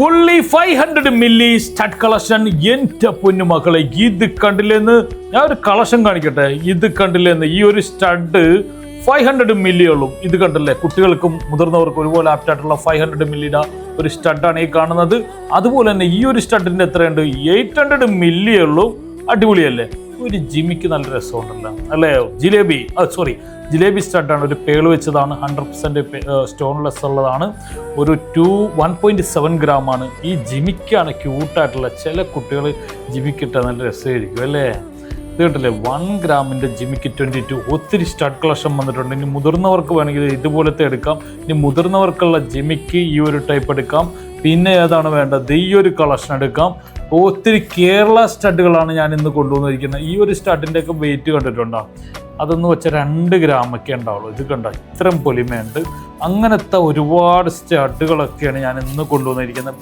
only 500 milli stud collection. എൻ്റെ പൊന്നു മക്കളെ, ഇത് കണ്ടില്ലെന്ന് ഞാൻ ഒരു കളക്ഷൻ കാണിക്കട്ടെ. ഇത് കണ്ടില്ലെന്ന് ഈ ഒരു സ്റ്റഡ് 500 മില്ലി ഉള്ളൂ. ഇത് കണ്ടല്ലേ, കുട്ടികൾക്കും മുതിർന്നവർക്കും ഒരുപോലെ ആപ്റ്റായിട്ടുള്ള 500 മില്ലിയുടെ ഒരു സ്റ്റഡാണ് ഈ കാണുന്നത്. അതുപോലെ തന്നെ ഈ ഒരു സ്റ്റഡിൻ്റെ എത്രയുണ്ട്? 800 മില്ലി ഉള്ളൂ. അടിപൊളിയല്ലേ? ഒരു ജിമിക്ക് നല്ല രസമുണ്ടല്ലോ അല്ലേ? ജിലേബി സ്റ്റഡാണ്. ഒരു പേള് വെച്ചതാണ്. 100% സ്റ്റോൺലെസ് ഉള്ളതാണ്. ഒരു 1.7 ഗ്രാമാണ്. ഈ ജിമിക്കാണ് ക്യൂട്ടായിട്ടുള്ള. ചില കുട്ടികൾ ജിമിക്കിട്ട നല്ല രസമായിരിക്കും അല്ലേ? ഇത് കേട്ടില്ലേ, 1 ഗ്രാമിൻ്റെ ജിമിക്ക് 22. ഒത്തിരി സ്റ്റഡ് കളക്ഷൻ വന്നിട്ടുണ്ട്. ഇനി മുതിർന്നവർക്ക് വേണമെങ്കിൽ ഇതുപോലത്തെ എടുക്കാം. ഇനി മുതിർന്നവർക്കുള്ള ജിമിക്ക് ഈ ഒരു ടൈപ്പ് എടുക്കാം. പിന്നെ ഏതാണ് വേണ്ടത്? ഈ ഒരു കളക്ഷൻ എടുക്കാം. ഒത്തിരി കേരള സ്റ്റഡുകളാണ് ഞാൻ ഇന്ന് കൊണ്ടുവന്നിരിക്കുന്നത്. ഈ ഒരു സ്റ്റഡിൻ്റെയൊക്കെ വെയിറ്റ് കണ്ടിട്ടുണ്ടോ? അതൊന്ന് വെച്ചാൽ 2 ഗ്രാമൊക്കെ ഉണ്ടാവുള്ളൂ. ഇത് കണ്ടോ, ഇത്രയും പൊലിമയുണ്ട്. അങ്ങനത്തെ ഒരുപാട് സ്റ്റഡുകളൊക്കെയാണ് ഞാൻ ഇന്ന് കൊണ്ടുവന്നിരിക്കുന്നത്.